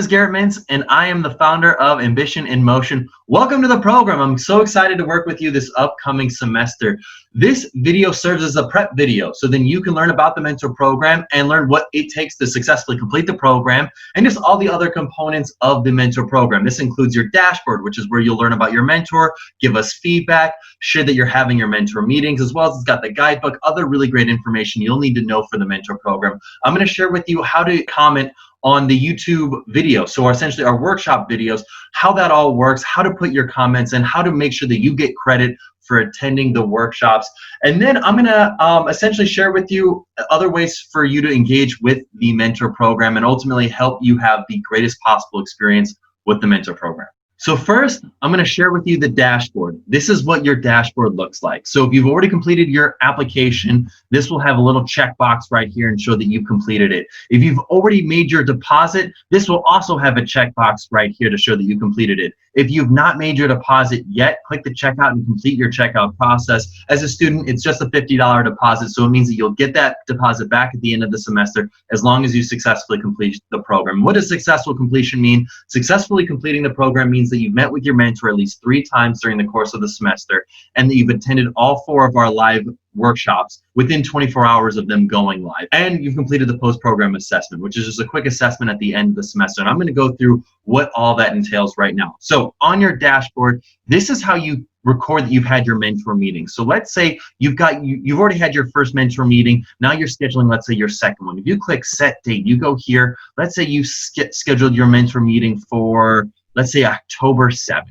is Garrett Mintz, and I am the founder of Ambition in Motion. Welcome to the program. I'm so excited to work with you this upcoming semester. This video serves as a prep video, so then you can learn about the mentor program and learn what it takes to successfully complete the program and just all the other components of the mentor program. This includes your dashboard, which is where you'll learn about your mentor, give us feedback, share that you're having your mentor meetings, as well as it's got the guidebook, other really great information you'll need to know for the mentor program. I'm going to share with you how to comment on the YouTube video, so essentially our workshop videos, how that all works, how to put your comments in, how to make sure that you get credit for attending the workshops. And then I'm gonna essentially share with you other ways for you to engage with the mentor program and ultimately help you have the greatest possible experience with the mentor program. So first, I'm going to share with you the dashboard. This is what your dashboard looks like. So if you've already completed your application, this will have a little checkbox right here and show that you completed it. If you've already made your deposit, this will also have a checkbox right here to show that you completed it. If you've not made your deposit yet, click the checkout and complete your checkout process. As a student, it's just a $50 deposit, so it means that you'll get that deposit back at the end of the semester as long as you successfully complete the program. What does successful completion mean? Successfully completing the program means that you've met with your mentor at least 3 times during the course of the semester and that you've attended all 4 of our live workshops within 24 hours of them going live. And you've completed the post-program assessment, which is just a quick assessment at the end of the semester. And I'm going to go through what all that entails right now. So on your dashboard, this is how you record that you've had your mentor meeting. So let's say you've already had your first mentor meeting. Now you're scheduling, let's say, your second one. If you click set date, you go here. Let's say you scheduled your mentor meeting for, let's say, October 7th.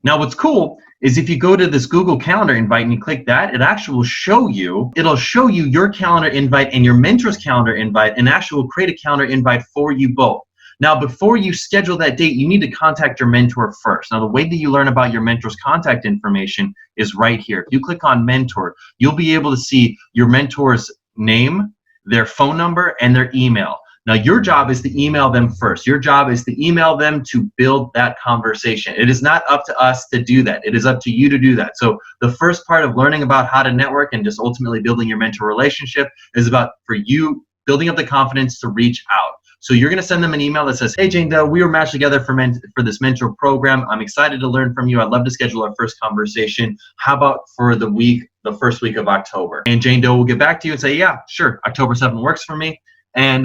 Now what's cool is if you go to this Google Calendar invite and you click that, it actually will show you, your calendar invite and your mentor's calendar invite, and actually will create a calendar invite for you both. Now, before you schedule that date, you need to contact your mentor first. Now, the way that you learn about your mentor's contact information is right here. If you click on mentor, you'll be able to see your mentor's name, their phone number, and their email. Now, your job is to email them first. Your job is to email them to build that conversation. It is not up to us to do that. It is up to you to do that. So the first part of learning about how to network and just ultimately building your mentor relationship is about for you building up the confidence to reach out. So you're going to send them an email that says, hey, Jane Doe, we were matched together for this mentor program. I'm excited to learn from you. I'd love to schedule our first conversation. How about for the first week of October? And Jane Doe will get back to you and say, yeah, sure, October 7th works for me. And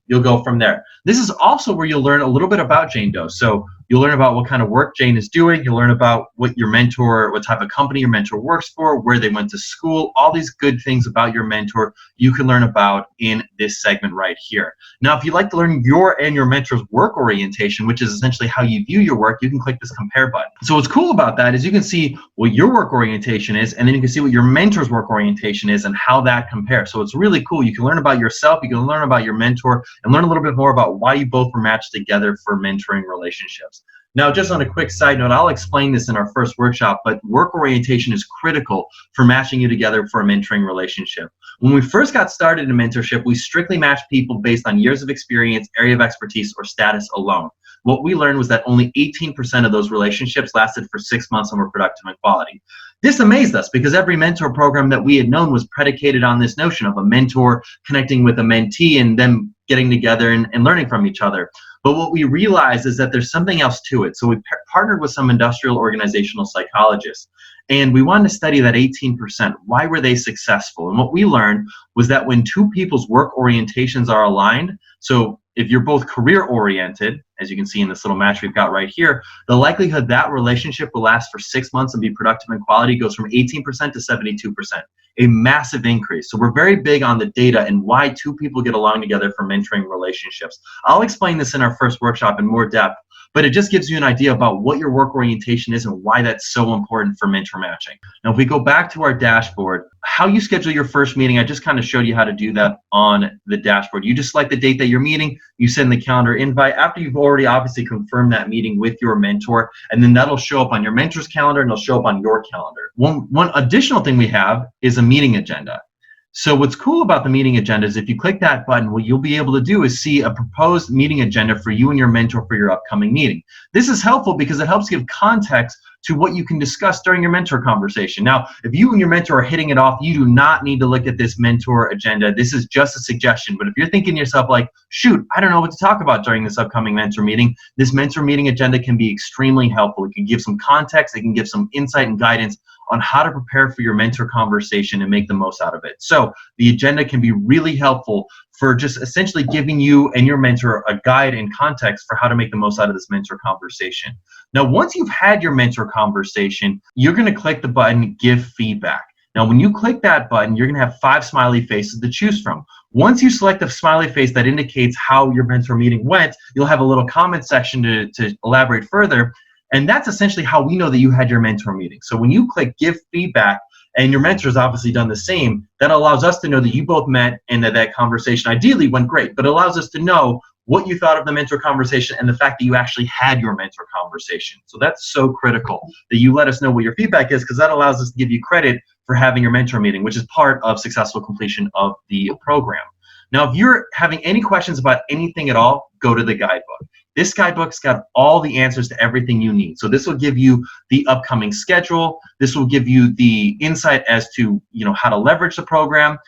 you'll go from there. This is also where you'll learn a little bit about Jane Doe. So you'll learn about what kind of work Jane is doing. You'll learn about what type of company your mentor works for, where they went to school, all these good things about your mentor you can learn about in this segment right here. Now, if you'd like to learn your and your mentor's work orientation, which is essentially how you view your work, you can click this compare button. So what's cool about that is you can see what your work orientation is, and then you can see what your mentor's work orientation is and how that compares. So it's really cool. You can learn about yourself, you can learn about your mentor, and learn a little bit more about why you both were matched together for mentoring relationships. Now, just on a quick side note, I'll explain this in our first workshop, but work orientation is critical for matching you together for a mentoring relationship. When we first got started in mentorship, we strictly matched people based on years of experience, area of expertise, or status alone. What we learned was that only 18% of those relationships lasted for 6 months and were productive and quality. This amazed us because every mentor program that we had known was predicated on this notion of a mentor connecting with a mentee and them getting together and learning from each other. But what we realized is that there's something else to it. So we partnered with some industrial organizational psychologists, and we wanted to study that 18%. Why were they successful? And what we learned was that when 2 people's work orientations are aligned, so if you're both career-oriented, as you can see in this little match we've got right here, the likelihood that relationship will last for 6 months and be productive and quality goes from 18% to 72%, a massive increase. So we're very big on the data and why 2 people get along together for mentoring relationships. I'll explain this in our first workshop in more depth, but it just gives you an idea about what your work orientation is and why that's so important for mentor matching. Now, if we go back to our dashboard, how you schedule your first meeting, I just kind of showed you how to do that on the dashboard. You just select the date that you're meeting, you send the calendar invite after you've already obviously confirmed that meeting with your mentor, and then that'll show up on your mentor's calendar and it'll show up on your calendar. One additional thing we have is a meeting agenda. So what's cool about the meeting agenda is if you click that button, what you'll be able to do is see a proposed meeting agenda for you and your mentor for your upcoming meeting. This is helpful because it helps give context to what you can discuss during your mentor conversation. Now, if you and your mentor are hitting it off, you do not need to look at this mentor agenda. This is just a suggestion. But if you're thinking to yourself like, shoot, I don't know what to talk about during this upcoming mentor meeting, this mentor meeting agenda can be extremely helpful. It can give some context, it can give some insight and guidance on how to prepare for your mentor conversation and make the most out of it. So the agenda can be really helpful for just essentially giving you and your mentor a guide and context for how to make the most out of this mentor conversation. Now, once you've had your mentor conversation, you're going to click the button, Give Feedback. Now, when you click that button, you're going to have 5 smiley faces to choose from. Once you select a smiley face that indicates how your mentor meeting went, you'll have a little comment section to elaborate further. And that's essentially how we know that you had your mentor meeting. So when you click Give Feedback, and your mentor's obviously done the same, that allows us to know that you both met and that conversation ideally went great, but it allows us to know what you thought of the mentor conversation and the fact that you actually had your mentor conversation. So that's so critical that you let us know what your feedback is, because that allows us to give you credit for having your mentor meeting, which is part of successful completion of the program. Now, if you're having any questions about anything at all, go to the guidebook. This guidebook's got all the answers to everything you need. So this will give you the upcoming schedule. This will give you the insight as to how to leverage the program.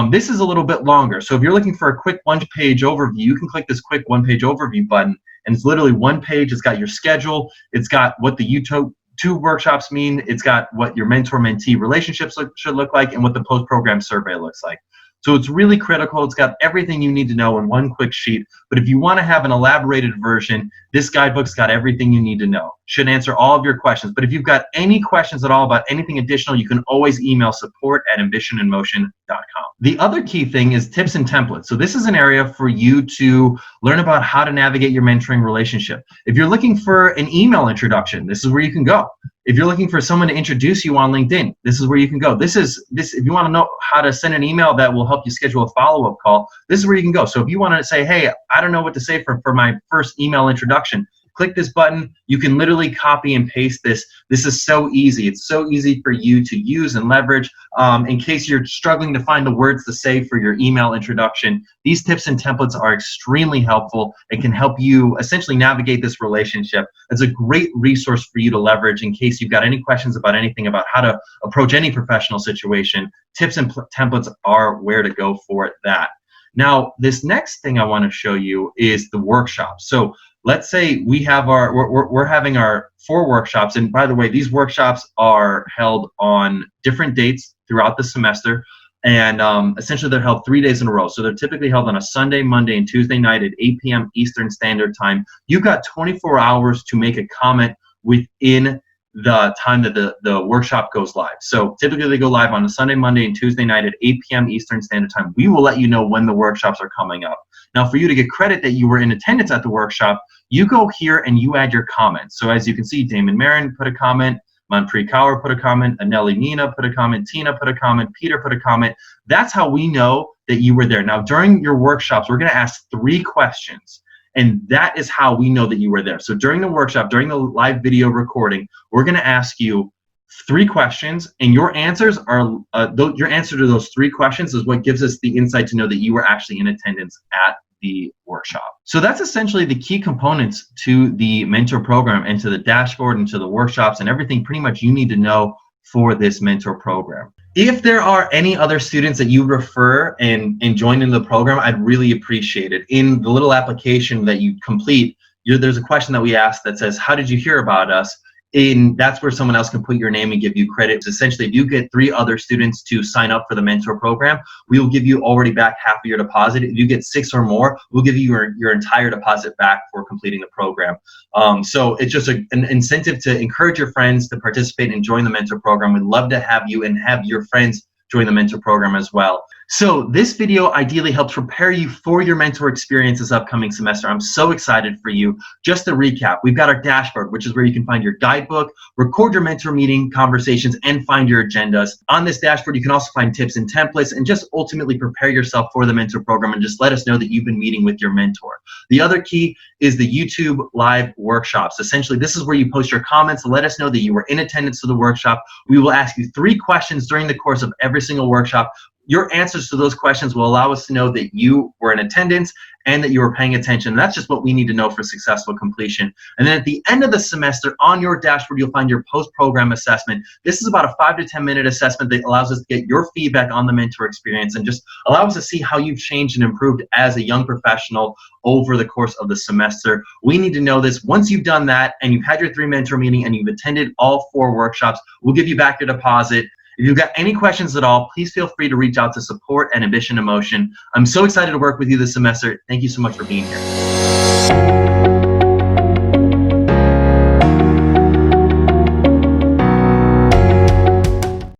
This is a little bit longer. So if you're looking for a quick one-page overview, you can click this quick one-page overview button, and it's literally one page. It's got your schedule. It's got what the two workshops mean. It's got what your mentor-mentee relationships should look like and what the post-program survey looks like. So it's really critical. It's got everything you need to know in one quick sheet. But if you want to have an elaborated version, this guidebook's got everything you need to know. Should answer all of your questions. But if you've got any questions at all about anything additional, you can always email support@ambitioninmotion.com. The other key thing is tips and templates. So this is an area for you to learn about how to navigate your mentoring relationship. If you're looking for an email introduction, this is where you can go. If you're looking for someone to introduce you on LinkedIn, this is where you can go. This if you want to know how to send an email that will help you schedule a follow-up call, this is where you can go. So if you want to say, hey, I don't know what to say for my first email introduction, click this button. You can literally copy and paste this. This is so easy. It's so easy for you to use and leverage in case you're struggling to find the words to say for your email introduction. These tips and templates are extremely helpful. It can help you essentially navigate this relationship. It's a great resource for you to leverage in case you've got any questions about anything about how to approach any professional situation. Tips and templates are where to go for that. Now, this next thing I want to show you is the workshop. So let's say we have we're having our 4 workshops, and by the way, these workshops are held on different dates throughout the semester, and essentially they're held 3 days in a row. So they're typically held on a Sunday, Monday, and Tuesday night at 8 p.m. Eastern Standard Time. You've got 24 hours to make a comment within the time that the workshop goes live. So typically they go live on a Sunday, Monday, and Tuesday night at 8 p.m. Eastern Standard Time. We will let you know when the workshops are coming up. Now, for you to get credit that you were in attendance at the workshop, you go here and you add your comments. So as you can see, Damon Marin put a comment, Manpreet Kaur put a comment, Anelli Nina put a comment, Tina put a comment, Peter put a comment. That's how we know that you were there. Now, during your workshops, we're going to ask 3 questions. And that is how we know that you were there. So during the workshop, during the live video recording, we're going to ask you 3 questions, and your answers are your answer to those 3 questions is what gives us the insight to know that you were actually in attendance at the workshop. So that's essentially the key components to the mentor program and to the dashboard and to the workshops and everything pretty much you need to know for this mentor program. If there are any other students that you refer and join into the program, I'd really appreciate it. In the little application that you complete, there's a question that we ask that says, how did you hear about us? And that's where someone else can put your name and give you credit. Essentially, if you get 3 other students to sign up for the mentor program, we will give you already back half of your deposit. If you get 6 or more, we'll give you your entire deposit back for completing the program. So it's just an incentive to encourage your friends to participate and join the mentor program. We'd love to have you and have your friends join the mentor program as well. So this video ideally helps prepare you for your mentor experience this upcoming semester. I'm so excited for you. Just to recap, we've got our dashboard, which is where you can find your guidebook, record your mentor meeting conversations, and find your agendas. On this dashboard, you can also find tips and templates and just ultimately prepare yourself for the mentor program and just let us know that you've been meeting with your mentor. The other key is the YouTube live workshops. Essentially, this is where you post your comments. Let us know that you were in attendance to the workshop. We will ask you 3 questions during the course of every single workshop. your answers to those questions will allow us to know that you were in attendance and that you were paying attention. And that's just what we need to know for successful completion. And then at the end of the semester, on your dashboard, you'll find your post-program assessment. This is about a 5 to 10 minute assessment that allows us to get your feedback on the mentor experience and just allow us to see how you've changed and improved as a young professional over the course of the semester. We need to know this. Once you've done that and you've had your 3 mentor meeting and you've attended all 4 workshops, we'll give you back your deposit. If you've got any questions at all, please feel free to reach out to support at Ambition in Motion. I'm so excited to work with you this semester. Thank you so much for being here.